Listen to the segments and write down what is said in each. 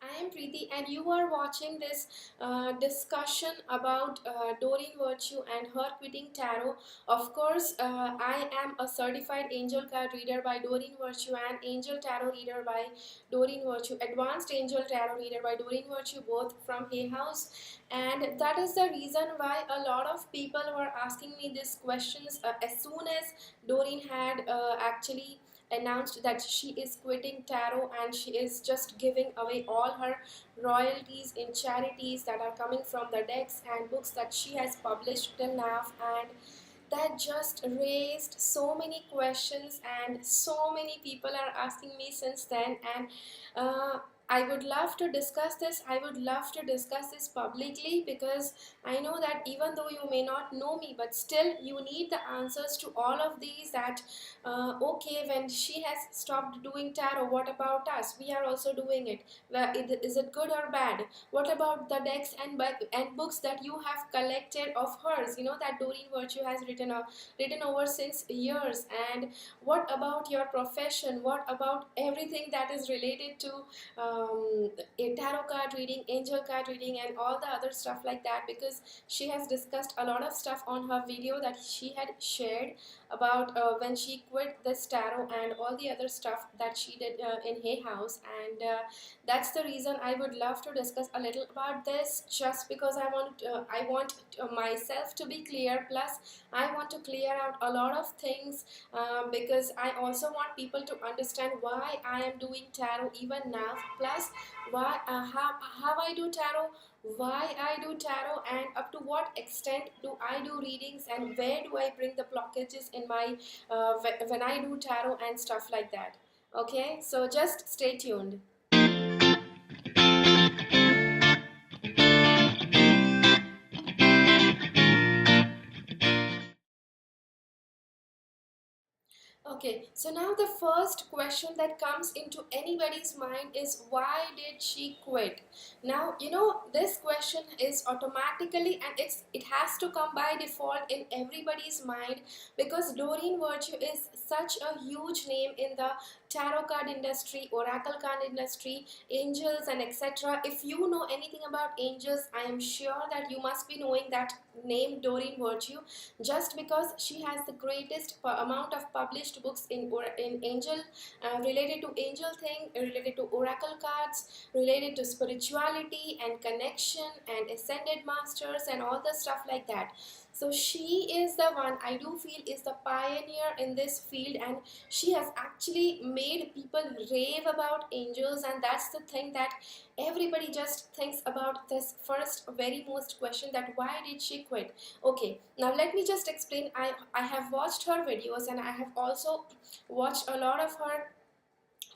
I am Preeti, and you are watching this discussion about Doreen Virtue and her quitting tarot. Of course, I am a certified angel card reader by Doreen Virtue and angel tarot reader by Doreen Virtue, advanced angel tarot reader by Doreen Virtue, both from Hay House. And that is the reason why a lot of people were asking me these questions as soon as Doreen had actually announced that she is quitting tarot and she is just giving away all her royalties in charities that are coming from the decks and books that she has published till now. And that just raised so many questions and so many people are asking me since then. And uh, I would love to discuss this. I would love to discuss this publicly because I know that even though you may not know me, but still you need the answers to all of these. That okay, when she has stopped doing tarot, what about us? We are also doing it. Well, is it good or bad? What about the decks and books that you have collected of hers? You know that Doreen Virtue has written over since years. And what about your profession? What about everything that is related to a tarot card reading, angel card reading, and all the other stuff like that? Because she has discussed a lot of stuff on her video that she had shared about when she quit this tarot and all the other stuff that she did in Hay House. And that's the reason I would love to discuss a little about this, just because I want myself to be clear, plus I want to clear out a lot of things, because I also want people to understand why I am doing tarot even now, plus why how I do tarot, why I do tarot, and up to what extent do I do readings, and where do I bring the blockages in my when I do tarot and stuff like that. Okay, so just stay tuned. Okay, so now the first question that comes into anybody's mind is, why did she quit? Now, you know, this question is automatically, and it has to come by default in everybody's mind, because Doreen Virtue is such a huge name in the tarot card industry, oracle card industry, angels, and etc. If you know anything about angels, I am sure that you must be knowing that name Doreen Virtue, just because she has the greatest amount of published books in angel, related to angel thing, related to oracle cards, related to spirituality and connection and ascended masters and all the stuff like that. So she is the one I do feel is the pioneer in this field, and she has actually made people rave about angels. And that's the thing that everybody just thinks about, this first very most question, that why did she quit? Okay, now let me just explain. I have watched her videos, and I have also watched a lot of her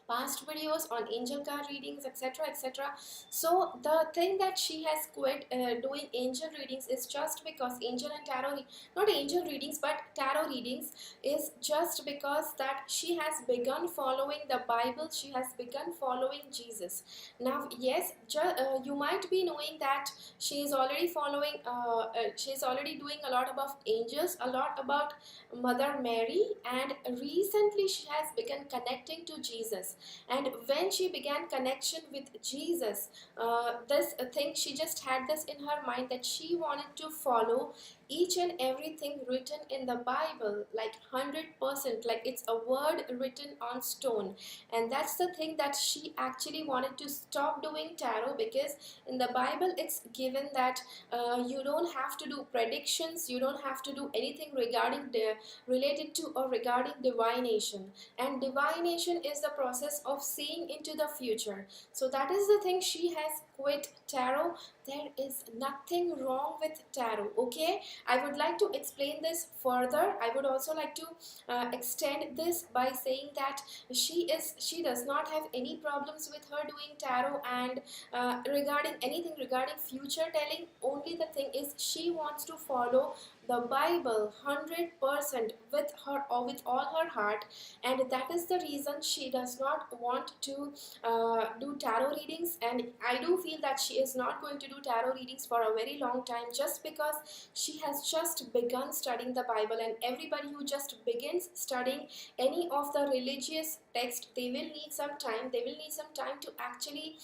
past videos on angel card readings, etc, etc. So the thing that she has quit doing angel readings is just because angel and tarot not angel readings but tarot readings, is just because that she has begun following the Bible, she has begun following Jesus. Now yes, you might be knowing that she is already following she is already doing a lot about angels, a lot about Mother Mary, and recently she has begun connecting to Jesus. And when she began connection with Jesus, this thing, she just had this in her mind that she wanted to follow each and everything written in the Bible, like 100%, like it's a word written on stone. And that's the thing that she actually wanted to stop doing tarot, because in the Bible it's given that you don't have to do predictions, you don't have to do anything regarding the related to or regarding divination. And divination is the process of seeing into the future. So that is the thing, she has quit tarot. There is nothing wrong with tarot. Okay, I would like to explain this further. I would also like to extend this by saying that she does not have any problems with her doing tarot, and regarding anything regarding future telling. Only the thing is, she wants to follow the Bible 100% with her or with all her heart, and that is the reason she does not want to do tarot readings. And I do feel that she is not going to do tarot readings for a very long time, just because she has just begun studying the Bible. And everybody who just begins studying any of the religious text, they will need some time. They will need some time to actually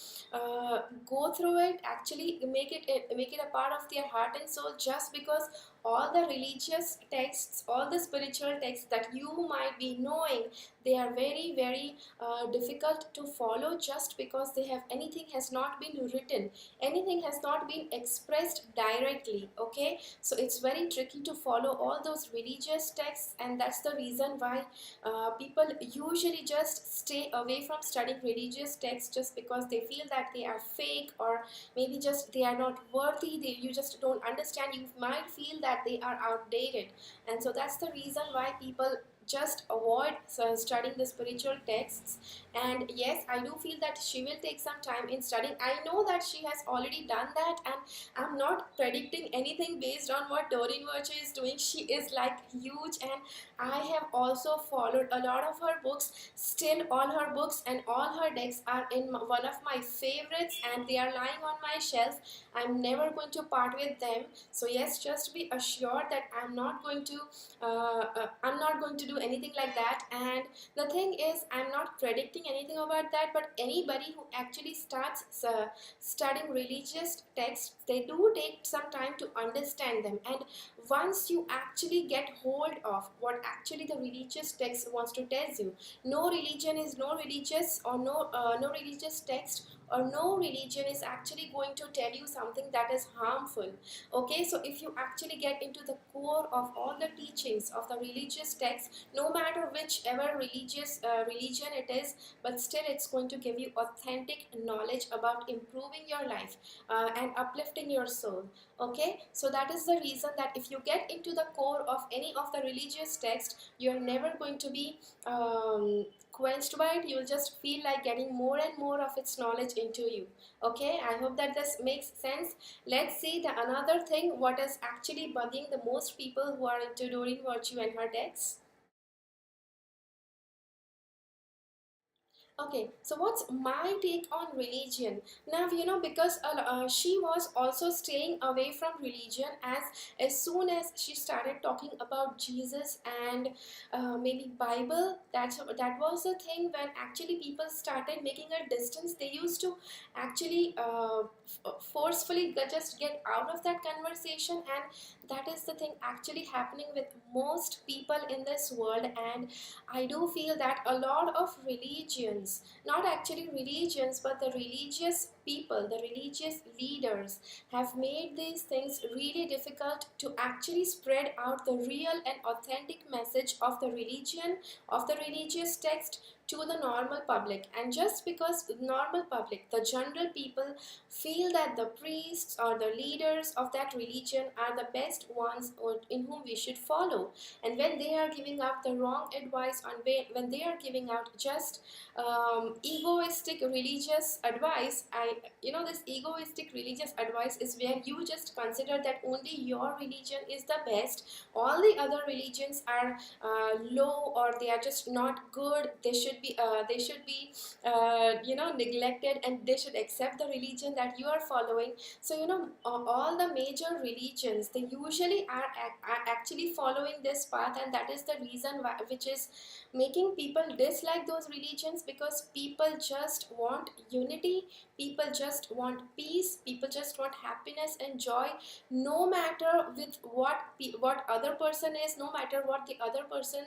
go through it, actually make it a part of their heart and soul. Just because all the religious texts, all the spiritual texts that you might be knowing, they are very very difficult to follow, just because they have anything has not been written, anything has not been expressed directly. Okay, so it's very tricky to follow all those religious texts, and that's the reason why people usually just stay away from studying religious texts, just because they feel that they are fake, or maybe just they are not worthy. You just don't understand. You might feel that they are outdated, and so that's the reason why people just avoid studying the spiritual texts. And yes, I do feel that she will take some time in studying. I know that she has already done that, and I'm not predicting anything based on what Doreen Virtue is doing. She is like huge, and I have also followed a lot of her books. Still, all her books and all her decks are in one of my favorites, and they are lying on my shelf. I'm never going to part with them. So yes, just be assured that I'm not going to do anything like that. And the thing is, I'm not predicting anything about that, but anybody who actually starts studying religious texts, they do take some time to understand them. And once you actually get hold of what actually the religious text wants to tell you, no religion is no religious, or no religious text, or no religion is actually going to tell you something that is harmful. Okay, so if you actually get into the core of all the teachings of the religious text, no matter whichever religious religion it is, but still it's going to give you authentic knowledge about improving your life and uplifting your soul. Okay, so that is the reason that if you get into the core of any of the religious text, you're never going to be quenched by it. You'll just feel like getting more and more of its knowledge into you. Okay, I hope that this makes sense. Let's see the another thing, what is actually bugging the most people who are into Doreen Virtue and her decks. Okay, so what's my take on religion? Now, because she was also staying away from religion as soon as she started talking about Jesus and maybe Bible. That was the thing when actually people started making a distance. They used to actually forcefully just get out of that conversation, and that is the thing actually happening with most people in this world. And I do feel that a lot of religions, not actually religions, but the religious people, the religious leaders, have made these things really difficult to actually spread out the real and authentic message of the religion, of the religious text, to the normal public. And just because the normal public, the general people, feel that the priests or the leaders of that religion are the best ones in whom we should follow, and when they are giving out the wrong advice, on when they are giving out just egoistic religious advice, this egoistic religious advice is where you just consider that only your religion is the best, all the other religions are low, or they are just not good. They should be neglected, and they should accept the religion that you are following. So all the major religions, they usually are actually following this path, and that is the reason why, which is making people dislike those religions, because people just want unity, people just want peace, people just want happiness and joy, no matter with what other person is, no matter what the other person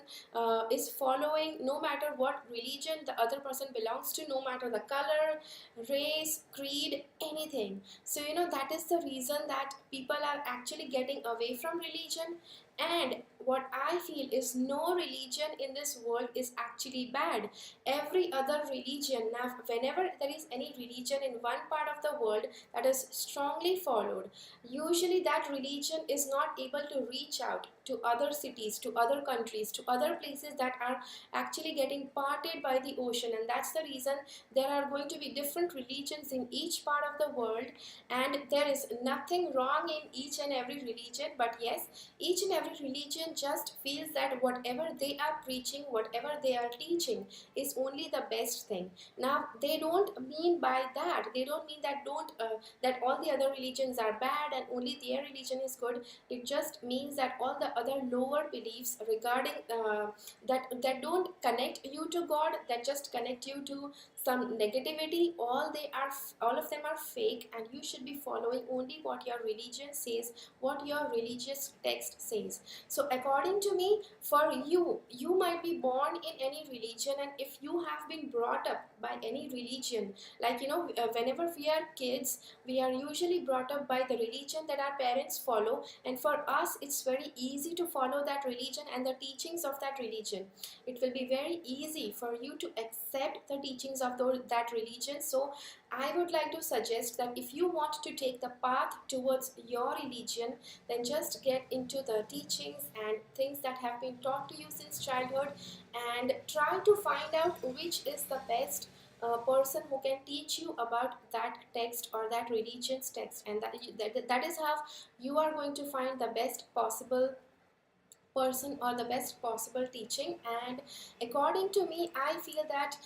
is following, no matter what religion the other person belongs to, no matter the color, race, creed, anything. So that is the reason that people are actually getting away from religion. And what I feel is no religion in this world is actually bad. Every other religion, now whenever there is any religion in one part of the world that is strongly followed, usually that religion is not able to reach out to other cities, to other countries, to other places that are actually getting parted by the ocean. And that's the reason there are going to be different religions in each part of the world, and there is nothing wrong in each and every religion. But yes, each and every religion just feels that whatever they are preaching, whatever they are teaching is only the best thing. Now they don't mean by that, they don't mean that don't that all the other religions are bad and only their religion is good. It just means that all the other lower beliefs regarding that don't connect you to God, that just connect you to some negativity, all of them are fake, and you should be following only what your religion says, what your religious text says. So according to me, for you might be born in any religion, and if you have been brought up by any religion, like whenever we are kids, we are usually brought up by the religion that our parents follow, and for us it's very easy to follow that religion and the teachings of that religion. It will be very easy for you to accept the teachings of that religion. So I would like to suggest that if you want to take the path towards your religion, then just get into the teachings and things that have been taught to you since childhood, and try to find out which is the best person who can teach you about that text or that religion's text, and that is how you are going to find the best possible person or the best possible teaching. And according to me, I feel that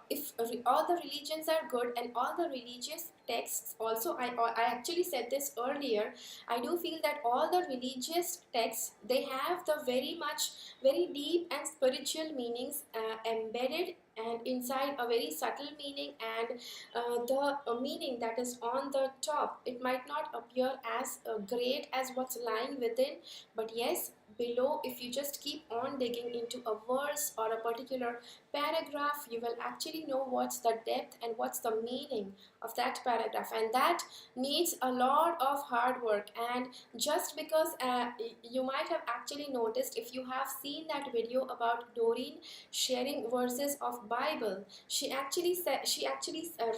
if all the religions are good and all the religious texts also, I actually said this earlier, I do feel that all the religious texts, they have the very deep and spiritual meanings embedded and inside a very subtle meaning, and the meaning that is on the top, it might not appear as great as what's lying within, but yes, below, if you just keep on digging into a verse or a particular paragraph, you will actually know what's the depth and what's the meaning of that paragraph, and that needs a lot of hard work. And just because you might have actually noticed, if you have seen that video about Doreen sharing verses of Bible, she actually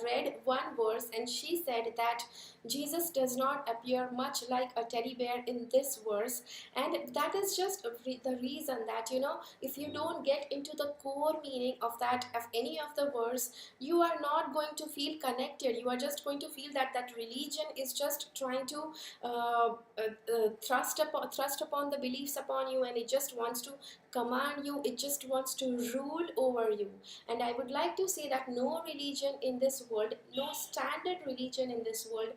read one verse, and she said that Jesus does not appear much like a teddy bear in this verse. And that is just the reason that, if you don't get into the core meaning of that, of any of the verse, you are not going to feel connected. You are just going to feel that that religion is just trying to thrust upon the beliefs upon you, and it just wants to command you, it just wants to rule over you. And I would like to say that no religion in this world, no standard religion in this world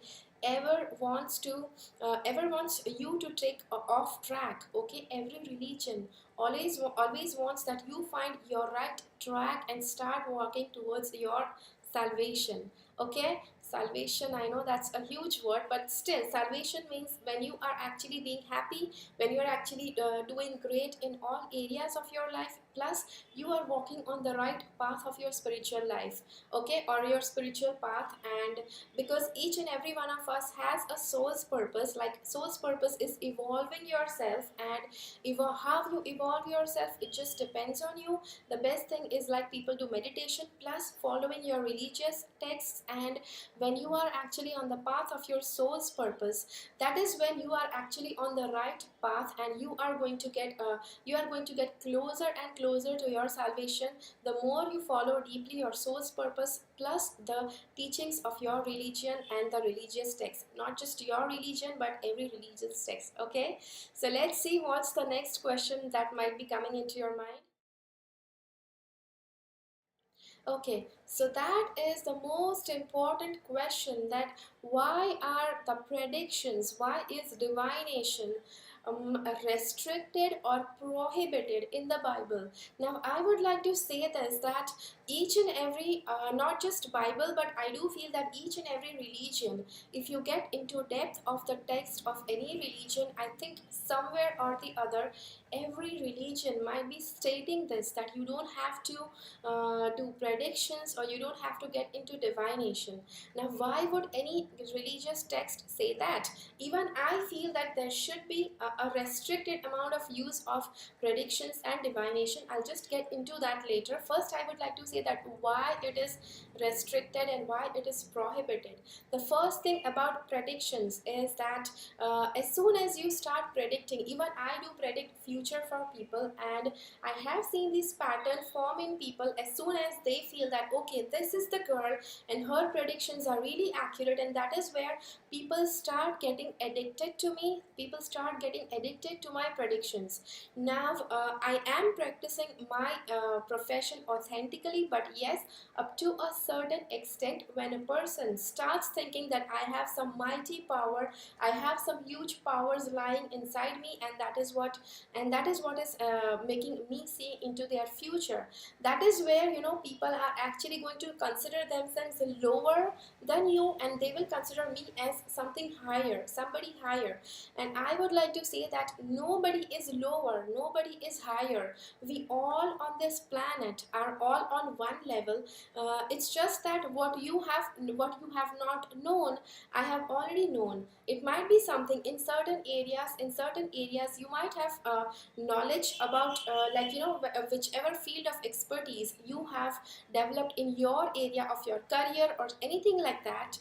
ever wants you to take off track. Okay, every religion always wants that you find your right track and start walking towards your salvation. Okay, salvation, I know that's a huge word, but still, salvation means when you are actually being happy, when you are actually doing great in all areas of your life, plus you are walking on the right path of your spiritual life, okay, or your spiritual path. And because each and every one of us has a soul's purpose, like soul's purpose is evolving yourself, and how you evolve yourself, it just depends on you. The best thing is, like, people do meditation plus following your religious texts, and when you are actually on the path of your soul's purpose, that is when you are actually on the right path, and you are going to get closer and closer to your salvation, the more you follow deeply your soul's purpose plus the teachings of your religion and the religious text, not just your religion but every religious text. Okay, so let's see what's the next question that might be coming into your mind. Okay, so that is the most important question, that why are the predictions, why is divination restricted or prohibited in the Bible? Now, I would like to say this, that each and every, not just Bible, but I do feel that each and every religion, if you get into depth of the text of any religion, I think somewhere or the other, every religion might be stating this, that you don't have to do predictions, or you don't have to get into divination. Now, why would any religious text say that? Even I feel that there should be a restricted amount of use of predictions and divination. I'll just get into that later. First, I would like to say that why it is restricted and why it is prohibited. The first thing about predictions is that as soon as you start predicting, even I do predict future for people, and I have seen this pattern form in people as soon as they feel that okay, this is the girl and her predictions are really accurate, and that is where people start getting addicted to me, people start getting addicted to my predictions. Now I am practicing my profession authentically, but yes, up to a certain extent, when a person starts thinking that I have some mighty power, I have some huge powers lying inside me, and that is what is making me see into their future, that is where people are actually going to consider themselves lower than you, and they will consider me as something higher, somebody higher. And I would like to say that nobody is lower, nobody is higher. We all on this planet are all on one level. It's just that what you have not known, I have already known. It might be something in certain areas. In certain areas, you might have knowledge about whichever field of expertise you have developed in your area of your career or anything like that.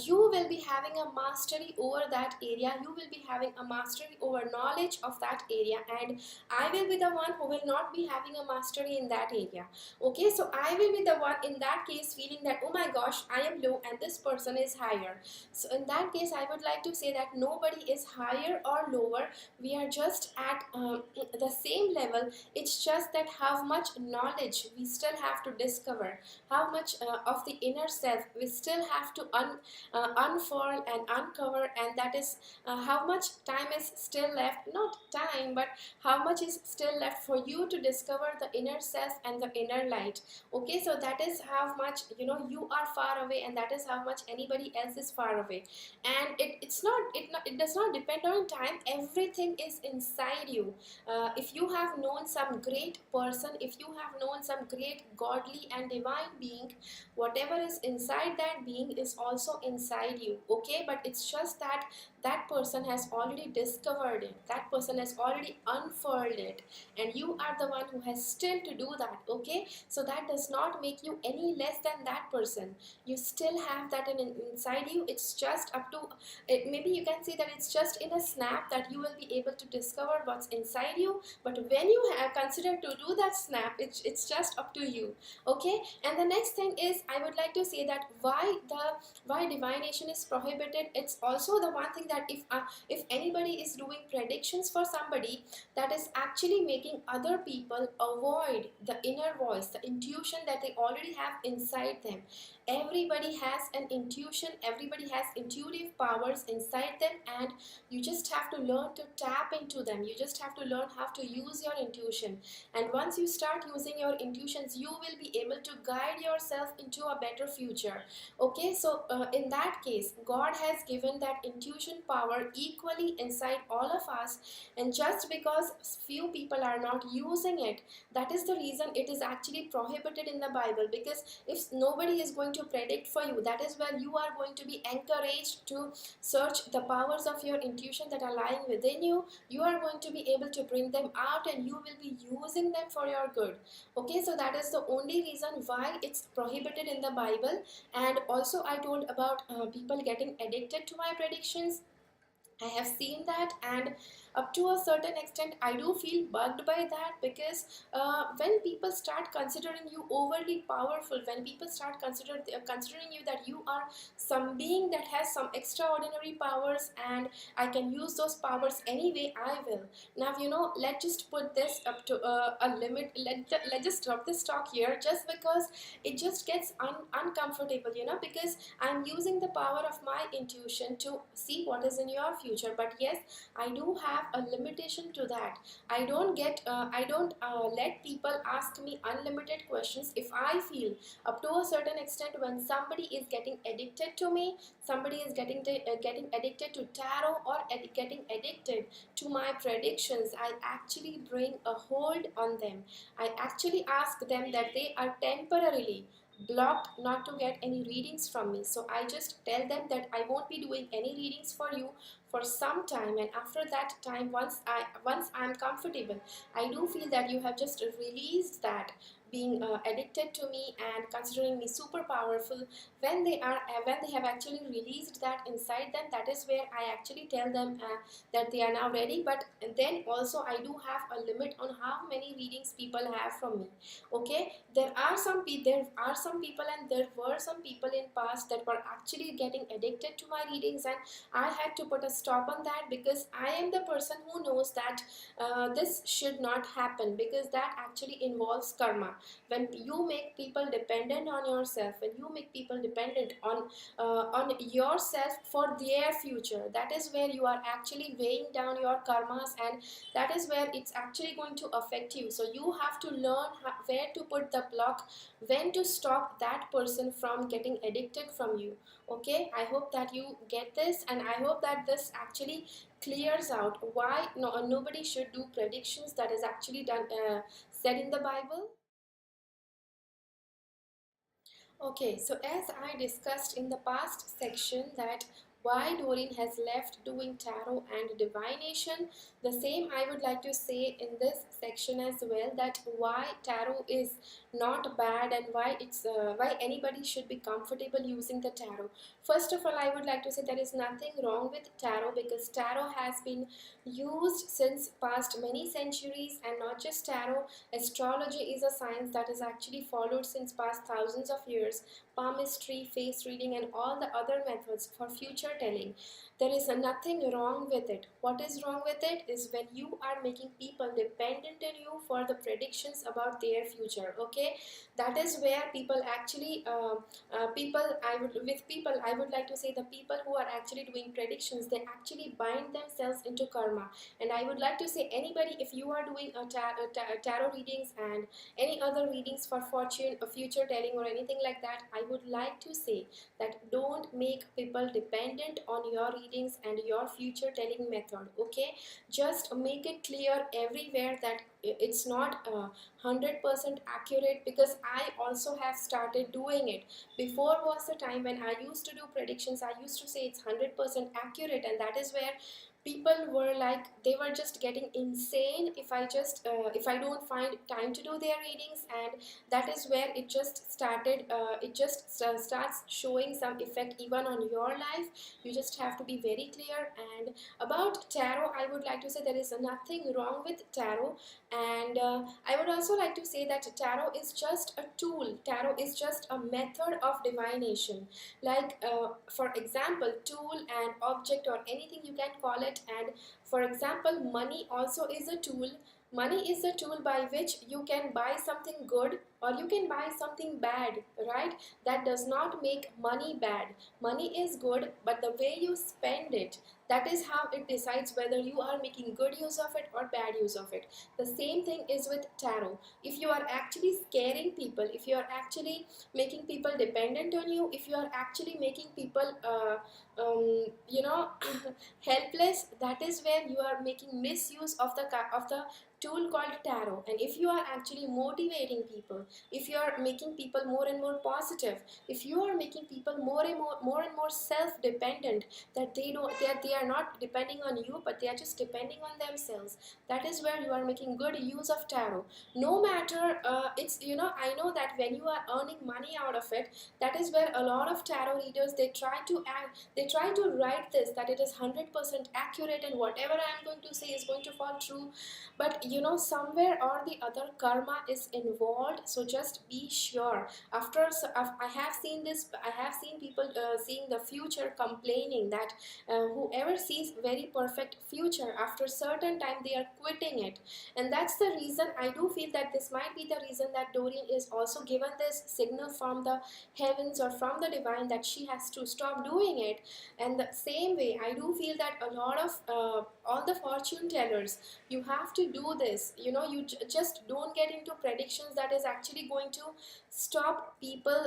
You will be having a mastery over that area, you will be having a mastery over knowledge of that area, and I will be the one who will not be having a mastery in that area. Okay, so I will be the one in that case feeling that oh my gosh, I am low and this person is higher. So in that case, I would like to say that nobody is higher or lower, we are just at the same level. It's just that how much knowledge we still have to discover, how much of the inner self we still have to unfurl and uncover, and that is how much time is still left, not time, but how much is still left for you to discover the inner self and the inner light. Okay, so that is how much you are far away, and that is how much anybody else is far away. And it does not depend on time, everything is inside you. If you have known some great person, if you have known some great godly and divine being, whatever is inside that being is also inside you. Okay, but it's just that that person has already discovered it, that person has already unfurled it, and you are the one who has still to do that. Okay, so that does not make you any less than that person. You still have that inside you. It's just up to it, maybe you can say that it's just in a snap that you will be able to discover what's inside you, but when you have considered to do that snap, it's just up to you. Okay, and the next thing is, I would like to say that why divination is prohibited. It's also the one thing that if anybody is doing predictions for somebody, that is actually making other people avoid the inner voice, the intuition that they already have inside them. Everybody has an intuition, everybody has intuitive powers inside them, and you just have to learn to tap into them. You just have to learn how to use your intuition, and once you start using your intuitions, you will be able to guide yourself into a better future. Okay, so in that case, God has given that intuition power equally inside all of us, and just because few people are not using it, that is the reason it is actually prohibited in the Bible. Because if nobody is going to predict for you, that is where you are going to be encouraged to search the powers of your intuition that are lying within you. You are going to be able to bring them out, and you will be using them for your good. Okay, so that is the only reason why it's prohibited in the Bible. And also I told about people getting addicted to my predictions. I have seen that, and up to a certain extent, I do feel bugged by that. Because when people start considering you overly powerful, when people start considering you that you are some being that has some extraordinary powers, and I can use those powers any way I will. Now, let's just put this up to a limit. Let's just stop this talk here, just because it just gets uncomfortable, because I'm using the power of my intuition to see what is in your future. But yes, I do have a limitation to that. I don't let people ask me unlimited questions. If I feel up to a certain extent, when somebody is getting addicted to me, somebody is getting addicted to tarot, or getting addicted to my predictions, I actually bring a hold on them. I actually ask them that they are temporarily blocked not to get any readings from me. So I just tell them that I won't be doing any readings for you for some time, and after that time, once I'm comfortable, I do feel that you have just released that being addicted to me and considering me super powerful. When they have actually released that inside them, that is where I actually tell them that they are now ready. But then also I do have a limit on how many readings people have from me. Okay, there are some people, and there were some people in past that were actually getting addicted to my readings, and I had to put a stop on that, because I am the person who knows that this should not happen, because that actually involves karma. When you make people dependent on yourself, when you make people dependent on yourself for their future, that is where you are actually weighing down your karmas, and that is where it's actually going to affect you. So you have to learn where to put the block, when to stop that person from getting addicted from you. Okay, I hope that you get this, and I hope that this actually clears out why nobody should do predictions that is actually done said in the Bible. Okay, so as I discussed in the past section that why Doreen has left doing tarot and divination, the same I would like to say in this section as well, that why tarot is not bad, and why anybody should be comfortable using the tarot. First of all, I would like to say there is nothing wrong with tarot, because tarot has been used since past many centuries, and not just tarot. Astrology is a science that is actually followed since past thousands of years. Palmistry, face reading, and all the other methods for future telling. There is nothing wrong with it. What is wrong with it is when you are making people dependent on you for the predictions about their future. Okay, that is where people actually, people I would like to say, the people who are actually doing predictions, they actually bind themselves into karma. And I would like to say, anybody, if you are doing tarot readings and any other readings for fortune or future telling or anything like that, I would like to say that don't make people dependent on your readings and your future telling method. Okay, just make it clear everywhere that it's not 100% accurate, because I also have started doing it. Before was the time when I used to do predictions, I used to say it's 100% accurate, and that is where people were like, they were just getting insane if I don't find time to do their readings. And that is where it just started, starts showing some effect even on your life. You just have to be very clear. And about tarot, I would like to say there is nothing wrong with tarot. And I would also like to say that tarot is just a tool. Tarot is just a method of divination. Like for example, tool and object or anything you can call it. And for example, money also is a tool. Money is a tool by which you can buy something good or you can buy something bad, right? That does not make money bad. Money is good, but the way you spend it, that is how it decides whether you are making good use of it or bad use of it. The same thing is with tarot. If you are actually scaring people, if you are actually making people dependent on you, if you are actually making people you know helpless, that is where you are making misuse of the tool called tarot. And if you are actually motivating people, if you are making people more and more positive, if you are making people more and more self-dependent, that they are not depending on you, but they are just depending on themselves, that is where you are making good use of tarot. No matter it's I know that when you are earning money out of it, that is where a lot of tarot readers, they try to write this that it is 100% accurate and whatever I am going to say is going to fall true. But somewhere or the other karma is involved, So just be sure. After I have seen this, I have seen people seeing the future, complaining that whoever sees very perfect future, after certain time they are quitting it. And that's the reason I do feel that this might be the reason that Doreen is also given this signal from the heavens or from the divine that she has to stop doing it. And the same way I do feel that a lot of all the fortune tellers, you have to do this. You know, you just don't get into predictions that is actually going to stop people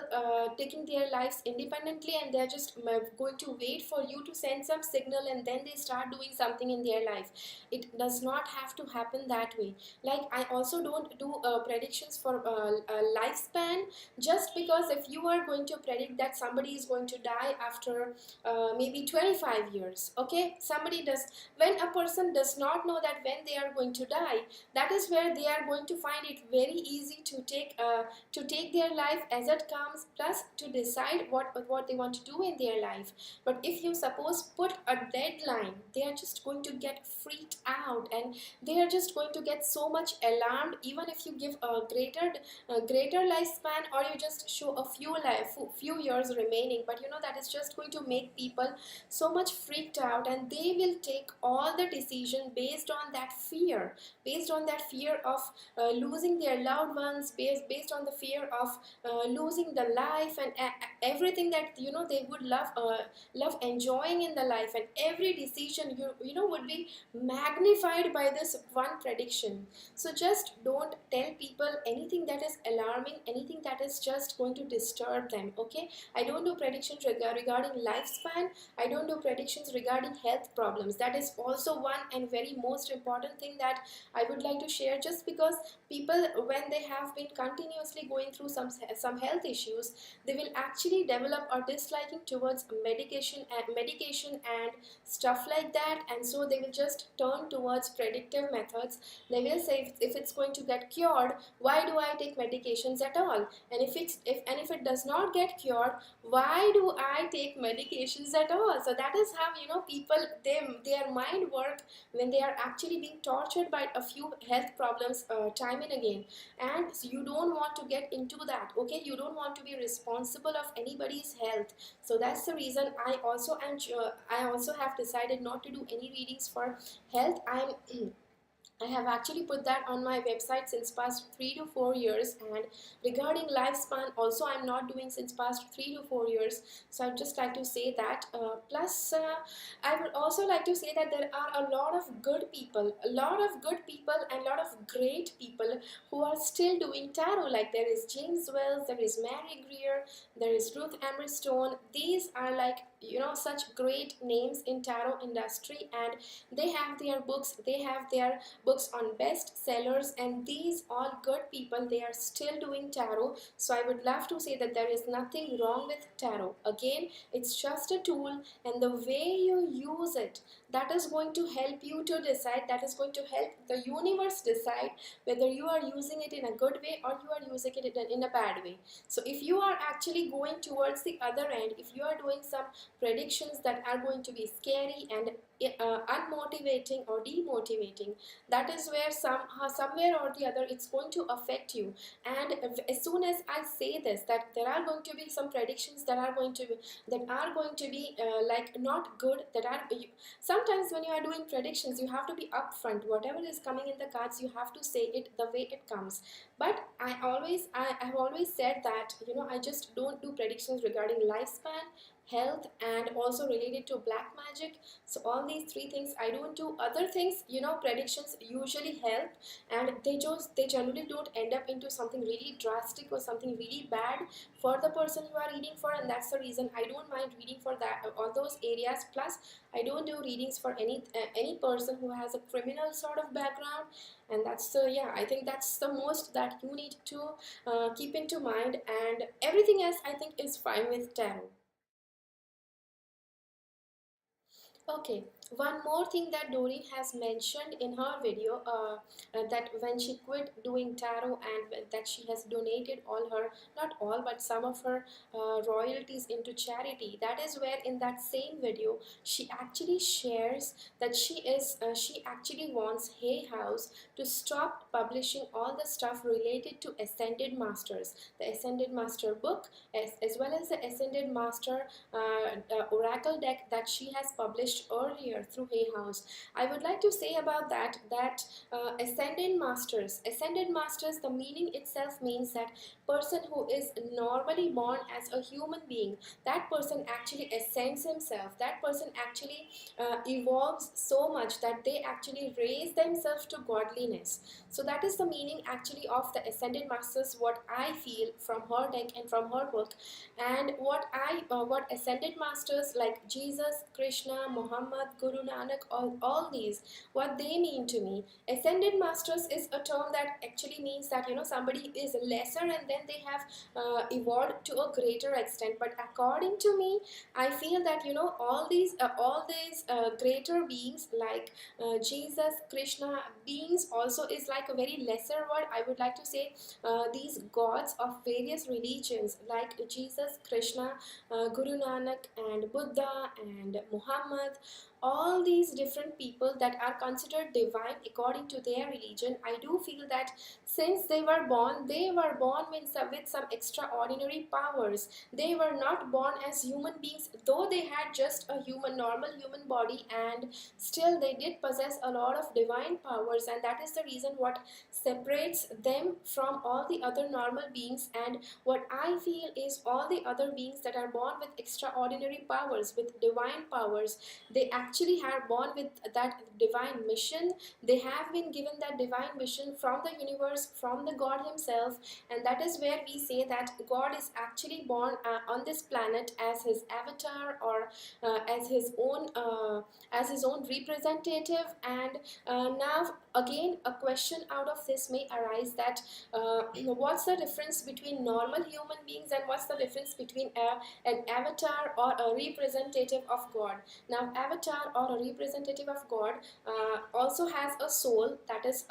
taking their lives independently, and they're just going to wait for you to send some signal and then they start doing something in their life. It does not have to happen that way. Like, I also don't do predictions for lifespan, just because if you are going to predict that somebody is going to die after maybe 25 years, okay, somebody does, when a person does not know that when they are going to die, that is where they are going to find it very easy to take their life as it comes, plus to decide what they want to do in their life. But if you suppose put a deadline, they are just going to get freaked out, and they are just going to get so much alarmed. Even if you give a greater lifespan, or you just show a few years remaining, but you know that is just going to make people so much freaked out, and they will take all the decision based on that fear of losing their loved ones, based on the fear of losing the life and everything that you know they would love enjoying in the life. And every decision you know would be magnified by this one prediction. So just don't tell people anything that is alarming, anything that is just going to disturb them, okay? I don't do predictions regarding lifespan. I don't do predictions regarding health problems. That is also one and very most important thing that I would like to share, just because people, when they have been continuously going through some health issues, they will actually develop a disliking towards medication and stuff like that. And so they will just turn towards predictive methods. They will say, if it's going to get cured, why do I take medications at all? And if it does not get cured, why do I take medications at all? So that is how you know people, their mind work when they are actually being tortured by a few health problems time and again. And so you don't want to get into that, okay? You don't want to be responsible of anybody's health. So that's the reason I also have decided not to do any readings for health. I have actually put that on my website since past 3 to 4 years. And regarding lifespan also, I'm not doing since past 3 to 4 years. So I'd just like to say that. Plus, I would also like to say that there are a lot of good people, and a lot of great people who are still doing tarot. Like, there is James Wells, there is Mary Greer, there is Ruth Emerstone. These are like, you know, such great names in tarot industry, and they have their books on best sellers, and these all good people, they are still doing tarot. So I would love to say that there is nothing wrong with tarot. Again, it's just a tool, and the way you use it, that is going to help you to decide, that is going to help the universe decide whether you are using it in a good way or you are using it in a bad way. So if you are actually going towards the other end, if you are doing some predictions that are going to be scary and unmotivating or demotivating, that is where somewhere or the other it's going to affect you. And as soon as I say this, that there are going to be some predictions that are going to be like not good, sometimes when you are doing predictions, you have to be upfront. Whatever is coming in the cards, you have to say it the way it comes. But I have always said that, you know, I just don't do predictions regarding lifespan, health, and also related to black magic. So all these three things I don't do. Other things, you know, predictions usually help, and they generally don't end up into something really drastic or something really bad for the person you are reading for. And that's the reason I don't mind reading for that all those areas. Plus, I don't do readings for any person who has a criminal sort of background. And that's the, yeah, I think that's the most that you need to keep into mind. And everything else I think is fine with tarot. Okay, One more thing that Doreen has mentioned in her video, that when she quit doing tarot and that she has donated all her, not all, but some of her royalties into charity. That is where in that same video she actually shares that she actually wants Hay House to stop publishing all the stuff related to Ascended Masters, the Ascended Master book, as well as the Ascended Master oracle deck that she has published earlier through Hay House. I would like to say about that Ascended Masters, the meaning itself means that person who is normally born as a human being, that person actually ascends himself, that person actually evolves so much that they actually raise themselves to godliness. So that is the meaning actually of the Ascended Masters, what I feel from her deck and from her book. And what Ascended Masters like Jesus, Krishna, Muhammad, Guru Nanak, all these, what they mean to me. Ascended Masters is a term that actually means that, you know, somebody is lesser and then they have evolved to a greater extent. But according to me, I feel that, you know, all these greater beings like Jesus, Krishna, beings also is like a very lesser word. I would like to say these gods of various religions like Jesus, Krishna, Guru Nanak, and Buddha, and Muhammad, all these different people that are considered divine according to their religion. I do feel that since they were born with some extraordinary powers. They were not born as human beings, though they had just a normal human body, and still they did possess a lot of divine powers, and that is the reason what separates them from all the other normal beings. And what I feel is all the other beings that are born with extraordinary powers, with divine powers, they actually are born with that divine mission. They have been given that divine mission from the universe, from the God himself, and that is where we say that God is actually born on this planet as his avatar, or as his own representative. And now again a question out of this may arise that what's the difference between normal human beings and what's the difference between an avatar or a representative of God. Now avatar or a representative of God also has a soul, that is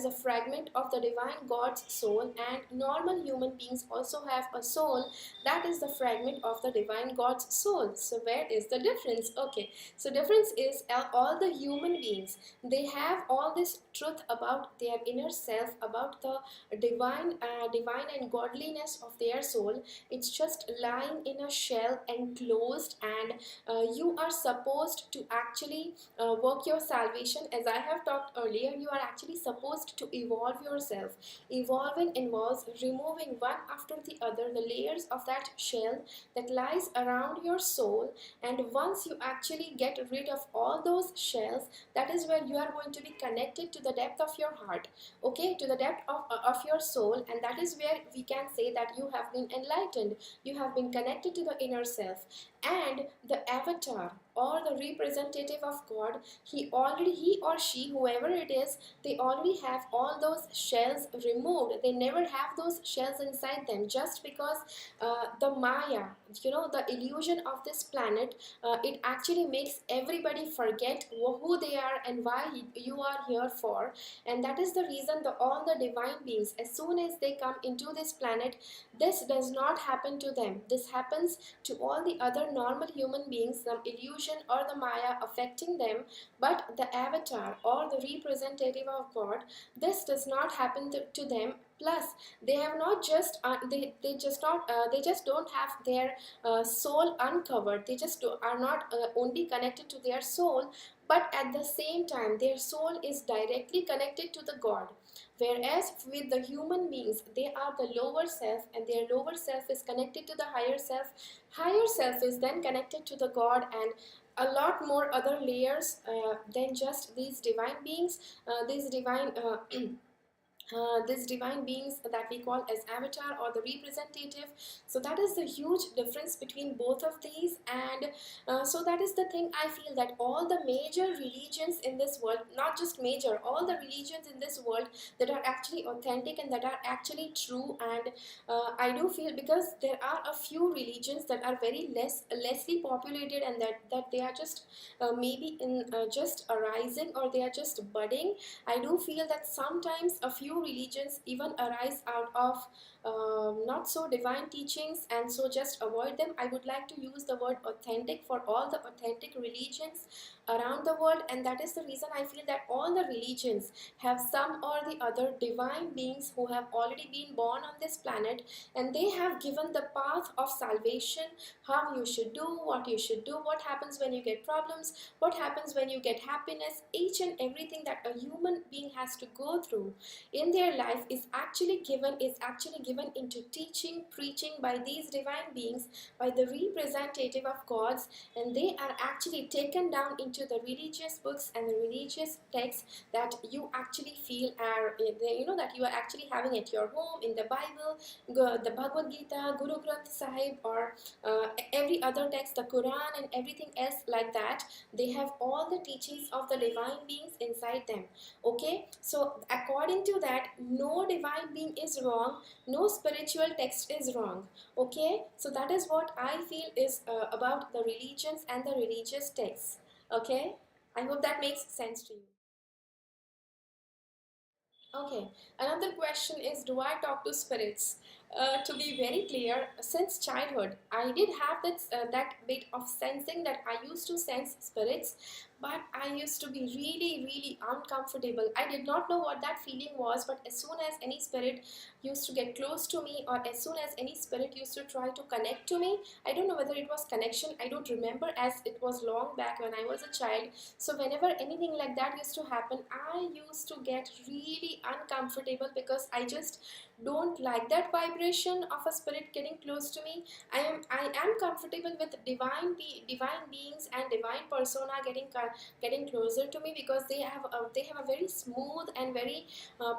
a fragment of the divine God's soul, and normal human beings also have a soul, that is the fragment of the divine God's soul. So where is the difference? Okay, so difference is all the human beings, they have all this truth about their inner self, about the divine and godliness of their soul. It's just lying in a shell enclosed, and you are supposed to actually work your salvation. As I have talked earlier, you are actually supposed to evolve yourself. Evolving involves removing one after the other the layers of that shell that lies around your soul, and once you actually get rid of all those shells, that is where you are going to be connected to the depth of your heart, okay, to the depth of your soul, and that is where we can say that you have been enlightened, you have been connected to the inner self. And the avatar or the representative of God, he or she, whoever it is, they already have all those shells removed. They never have those shells inside them, just because the Maya, you know, the illusion of this planet, it actually makes everybody forget who they are and why you are here for. And that is the reason all the divine beings, as soon as they come into this planet, this does not happen to them. This happens to all the other normal human beings, some illusion or the Maya affecting them, but the avatar or the representative of God, this does not happen to them. Plus they have not just they just don't have their soul uncovered. They just are not only connected to their soul, but at the same time their soul is directly connected to the God. Whereas with the human beings, they are the lower self, and their lower self is connected to the higher self. Higher self is then connected to the God, and a lot more other layers than just these divine beings, these divine these divine beings that we call as avatar or the representative. So that is the huge difference between both of these. And so that is the thing I feel, that all the major religions in this world, not just major, all the religions in this world that are actually authentic and that are actually true. And I do feel, because there are a few religions that are very lessly populated, and that they are just maybe in just arising, or they are just budding. I do feel that sometimes a few religions even arise out of not so divine teachings, and so just avoid them. I would like to use the word authentic for all the authentic religions around the world, and that is the reason I feel that all the religions have some or the other divine beings who have already been born on this planet, and they have given the path of salvation, how you should do, what you should do, what happens when you get problems, what happens when you get happiness. Each and everything that a human being has to go through in their life is actually given into teaching, preaching by these divine beings, by the representative of gods, and they are actually taken down into the religious books and the religious texts that you actually feel are, that you are actually having at your home, in the Bible, the Bhagavad Gita, Guru Granth Sahib, or every other text, the Quran and everything else like that. They have all the teachings of the divine beings inside them. Okay, so according to that, no divine being is wrong, no spiritual text is wrong. Okay, so that is what I feel is about the religions and the religious texts. Okay, I hope that makes sense to you. Okay, another question is, do I talk to spirits? To be very clear, since childhood, I did have that bit of sensing, that I used to sense spirits, but I used to be really, really uncomfortable. I did not know what that feeling was, but as soon as any spirit used to get close to me, or as soon as any spirit used to try to connect to me, I don't know whether it was connection, I don't remember, as it was long back when I was a child. So whenever anything like that used to happen, I used to get really uncomfortable, because I just don't like that vibration of a spirit getting close to me. I am comfortable with divine beings and divine persona getting closer to me, because they have a very smooth and very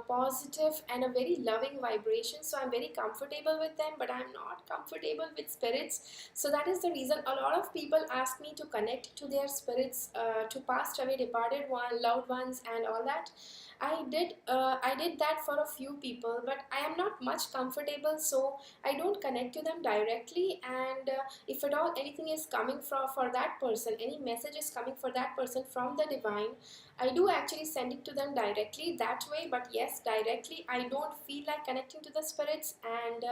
positive and a very loving vibration. So I'm very comfortable with them, but I'm not comfortable with spirits. So that is the reason a lot of people ask me to connect to their spirits, to passed away, departed loved ones, and all that. I did that for a few people, but I am not much comfortable, so I don't connect to them directly. And if at all anything is coming from for that person, any message is coming for that person from the divine, I do actually send it to them directly that way. But yes, directly I don't feel like connecting to the spirits. And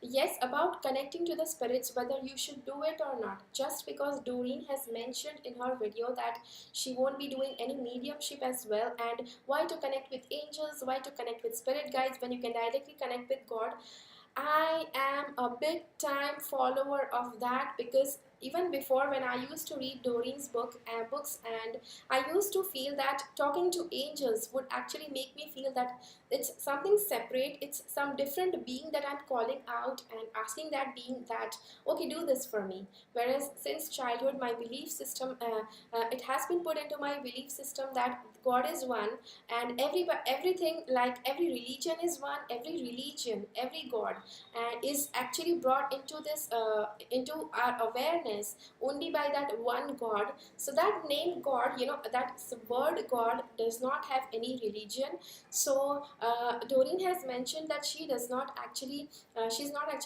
yes, about connecting to the spirits, whether you should do it or not, just because Doreen has mentioned in her video that she won't be doing any mediumship as well, and why to connect with angels, why to connect with spirit guides when you can directly connect with God. I am a big time follower of that, because even before, when I used to read Doreen's books, and I used to feel that talking to angels would actually make me feel that it's something separate, it's some different being that I'm calling out and asking that being that, okay, do this for me. Whereas since childhood, my belief system, it has been put into my belief system that God is one, and everything, like every religion is one, every religion, every God is actually brought into this into our awareness only by that one God. So that name God, that word God does not have any religion. So Doreen has mentioned that she's not actually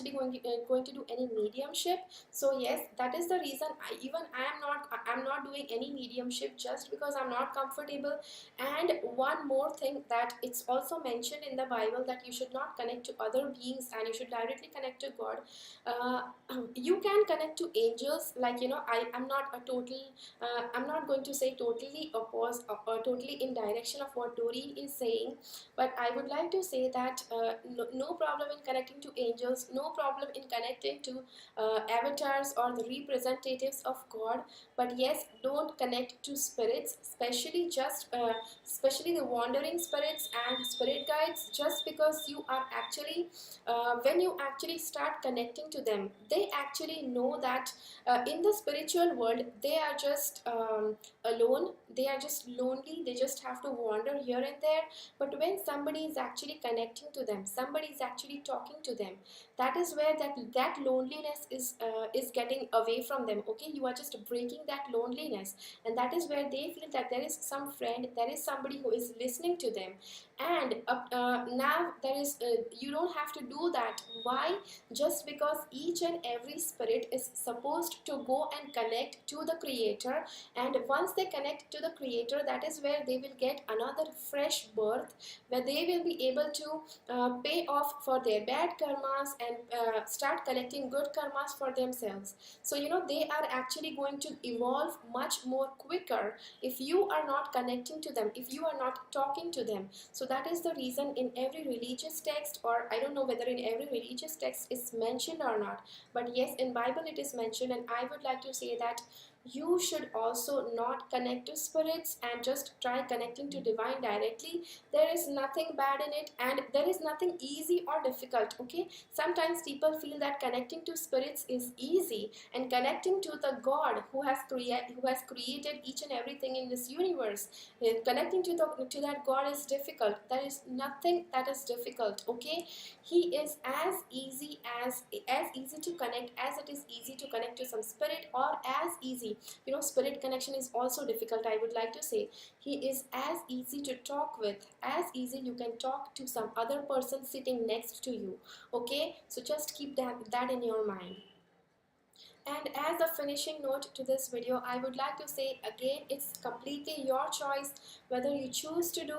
going to do any mediumship. So yes, that is the reason I'm not doing any mediumship, just because I'm not comfortable. And one more thing, that it's also mentioned in the Bible that you should not connect to other beings, and you should directly connect to God. uh, you can connect to angels, like I'm not a total I'm not going to say totally opposed, or totally in direction of what Doreen is saying, but I would like to say that no problem in connecting to angels, no problem in connecting to avatars or the representatives of God. But yes, don't connect to spirits, especially the wandering spirits and spirit guides, just because you are actually when you actually start connecting to them, they they actually know that in the spiritual world they are just alone, they are just lonely, they just have to wander here and there. But when somebody is actually connecting to them, somebody is actually talking to them, that is where that loneliness is getting away from them. Okay, you are just breaking that loneliness, and that is where they feel that there is some friend, there is somebody who is listening to them. And now there is you don't have to do that. Why? Just because each and every spirit is supposed to go and connect to the creator, and once they connect to the creator, that is where they will get another fresh birth, where they will be able to pay off for their bad karmas and start collecting good karmas for themselves. So they are actually going to evolve much more quicker if you are not connecting to them, if you are not talking to them. So that is the reason in every religious text, or I don't know whether in every religious text is mentioned or not, but yes, in Bible it is mentioned. And I would like to say that you should also not connect to spirits and just try connecting to divine directly. There is nothing bad in it, and there is nothing easy or difficult. Okay, sometimes people feel that connecting to spirits is easy, and connecting to the God who has created each and everything in this universe, connecting to that God is difficult. There is nothing that is difficult. Okay, he is as easy to connect as it is easy to connect to some spirit, or as easy, spirit connection is also difficult, I would like to say. He is as easy to talk with as easy you can talk to some other person sitting next to you. Okay, so just keep that in your mind. And as a finishing note to this video, I would like to say again, it's completely your choice whether you choose to do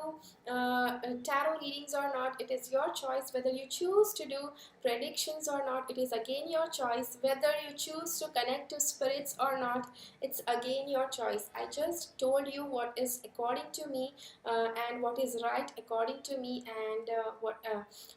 tarot readings or not. It is your choice whether you choose to do predictions or not. It is again your choice whether you choose to connect to spirits or not. It's again your choice. I just told you what is according to me, and what is right according to me, and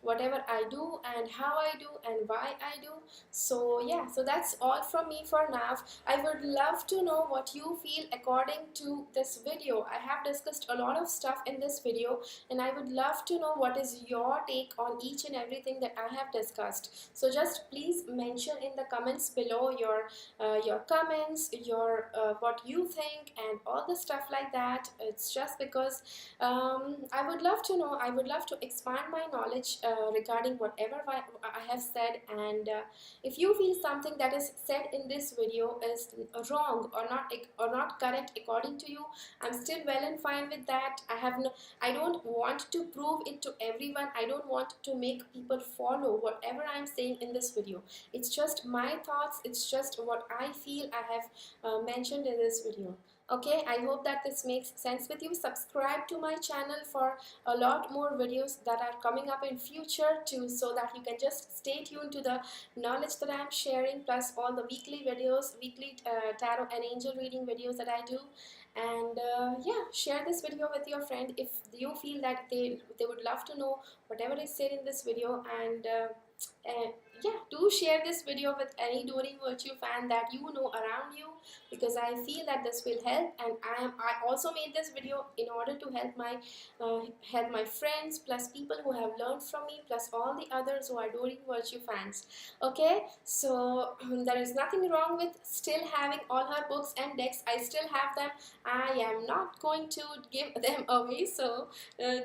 whatever I do and how I do and why I do. So yeah, so that's all from me for now. I would love to know what you feel according to this video. I have discussed a lot of stuff in this video, and I would love to know what is your take on each and everything that I have discussed. So just please mention in the comments below your comments, your what you think and all the stuff like that. It's just because I would love to know, I would love to expand my knowledge regarding whatever I have said. And if you feel something that is said in this video is wrong or not correct according to you, I'm still well and fine with that. I don't want to prove it to everyone. I don't want to make people follow whatever I'm saying in this video. It's just my thoughts, it's just what I feel I have mentioned in this video. Okay, I hope that this makes sense with you. Subscribe to my channel for a lot more videos that are coming up in future too, so that you can just stay tuned to the knowledge that I'm sharing, plus all the weekly videos, weekly tarot and angel reading videos that I do. And yeah, share this video with your friend if you feel that they would love to know whatever is said in this video. And yeah, do share this video with any Doreen Virtue fan that you know around you, because I feel that this will help. And I also made this video in order to help my friends, plus people who have learned from me, plus all the others who are Doreen Virtue fans. Okay, so there is nothing wrong with still having all her books and decks. I still have them. I am not going to give them away. So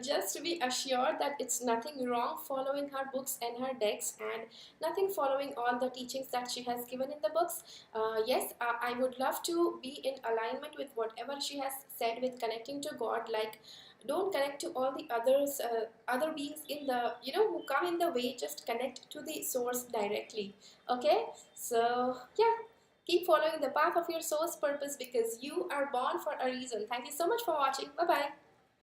just be assured that it's nothing wrong following her books and her decks, and nothing following all the teachings that she has given in the books. Yes, I would love to be in alignment with whatever she has said with connecting to God. Like, don't connect to all the others, other beings in the, who come in the way. Just connect to the source directly. Okay, so yeah, keep following the path of your soul's purpose, because you are born for a reason. Thank you so much for watching. Bye bye.